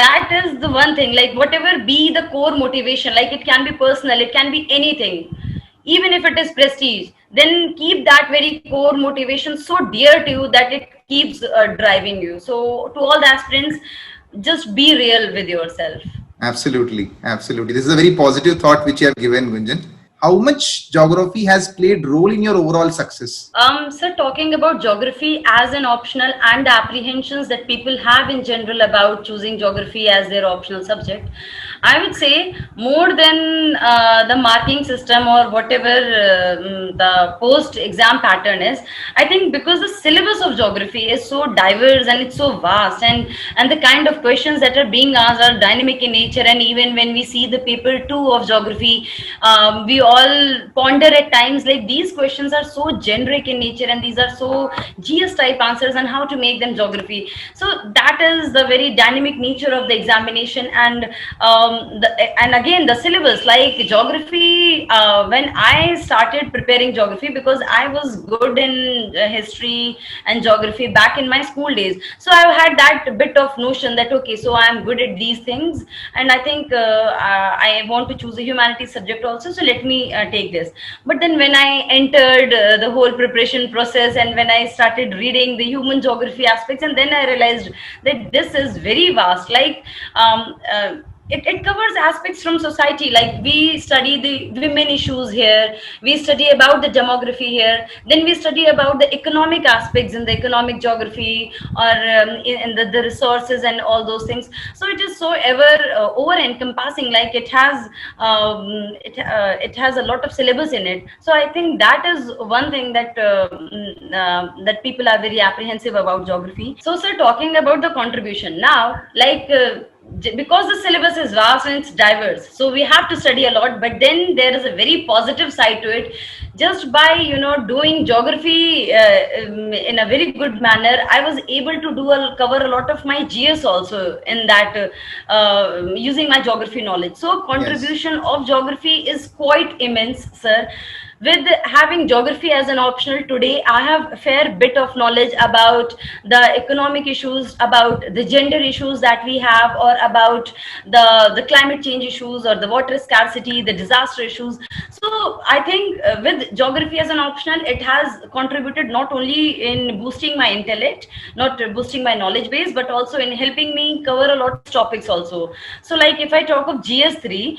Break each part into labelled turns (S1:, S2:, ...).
S1: that is the one thing, like whatever be the core motivation, like it can be personal, it can be anything, even if it is prestige, then keep that very core motivation so dear to you that it keeps driving you. So to all the aspirants, just be real with yourself.
S2: Absolutely, absolutely. This is a very positive thought which you have given, Gunjan. How much geography has played role in your overall success?
S1: So talking about geography as an optional and the apprehensions that people have in general about choosing geography as their optional subject, I would say more than the marking system or whatever the post exam pattern is, I think because the syllabus of geography is so diverse and it's so vast, and the kind of questions that are being asked are dynamic in nature, and even when we see the paper 2 of geography, we all ponder at times like these questions are so generic in nature and these are so GS type answers, and how to make them geography. So that is the very dynamic nature of the examination. And again the syllabus, like geography, when I started preparing geography, because I was good in history and geography back in my school days, so I've had that bit of notion that okay, so I am good at these things, and I think I want to choose a humanities subject also, so let me take this. But then when I entered the whole preparation process, and when I started reading the human geography aspects, and then I realized that this is very vast, like it covers aspects from society, like we study the women issues here, we study about the demography here, then we study about the economic aspects in the economic geography, or in the resources and all those things. So it is so ever over encompassing, like it has a lot of syllabus in it. So I think that is one thing that that people are very apprehensive about geography. So sir, talking about the contribution now, like because the syllabus is vast and it's diverse, so we have to study a lot, but then there is a very positive side to it. Just by doing geography in a very good manner, I was able to cover a lot of my GS also in that, using my geography knowledge. So
S2: Yes.
S1: contribution of geography is quite immense, sir. With having geography as an optional today, I have a fair bit of knowledge about the economic issues, about the gender issues that we have, or about the climate change issues, or the water scarcity, the disaster issues. So I think with geography as an optional, it has contributed not only in boosting my intellect, not boosting my knowledge base, but also in helping me cover a lot of topics also. So like if I talk of GS3,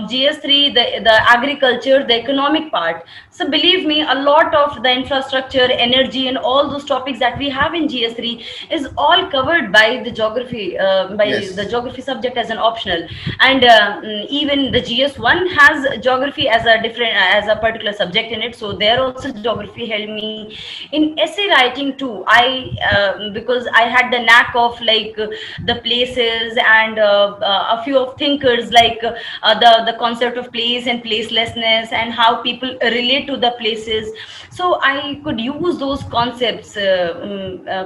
S1: GS3, the agriculture, the economic part. So believe me, a lot of the infrastructure, energy, and all those topics that we have in GS3 is all covered by the geography, by the
S2: Yes.
S1: geography subject as an optional. And even the GS1 has geography as a different, as a particular subject in it. So there also geography helped me in essay writing too. Because I had the knack of like the places, and a few of thinkers, like the concept of place and placelessness, and how people relate to the places. So I could use those concepts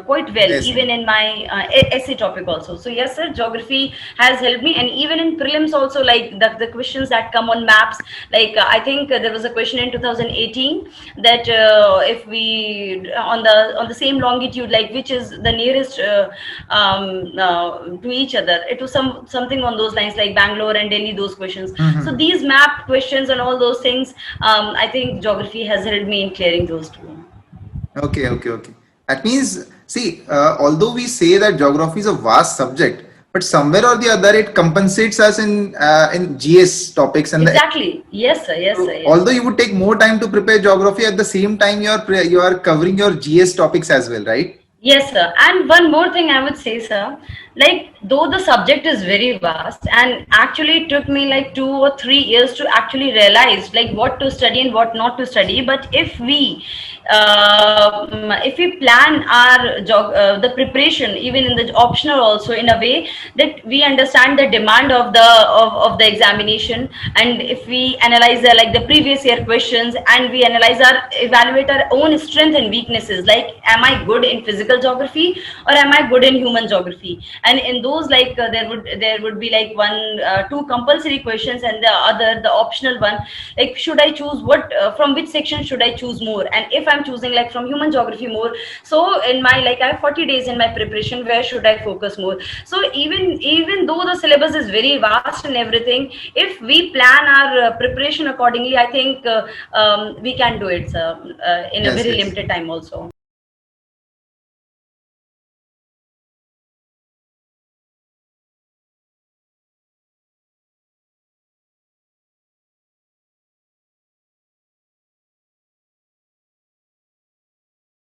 S1: quite well,
S2: Yes.
S1: even in my essay topic also. So yes sir, geography has helped me. And even in prelims also, like the questions that come on maps, like I think there was a question in 2018 that if we on the same longitude, like which is the nearest to each other, it was something on those lines, like Bangalore and Delhi, those questions. So
S2: Mhm.
S1: these map questions and all those things, I think geography has helped me in clearing those two.
S2: Okay, okay, okay. That means, see, although we say that geography is a vast subject, but somewhere or the other it compensates us in GS topics and the.
S1: Exactly. Yes sir, yes sir,
S2: So
S1: yes
S2: although
S1: sir.
S2: you would take more time to prepare geography, at the same time you are covering your GS topics as well, right?
S1: Yes, sir. And one more thing I would say, sir, like though the subject is very vast, and actually it took me like 2 or 3 years to actually realize like what to study and what not to study. But if we plan our the preparation, even in the optional also, in a way that we understand the demand of the examination, and if we analyze like the previous year questions, and we evaluate our own strength and weaknesses, like am I good in physical geography or am I good in human geography, and in those, like there would be like two compulsory questions, and the optional one, like should I choose what from which section should I choose more, and if I'm choosing like from human geography more, so in my, like, I have 40 days in my preparation, where should I focus more? So even though the syllabus is very vast and everything, if we plan our preparation accordingly, I think we can do it in a
S2: Yes,
S1: very
S2: yes.
S1: limited time also.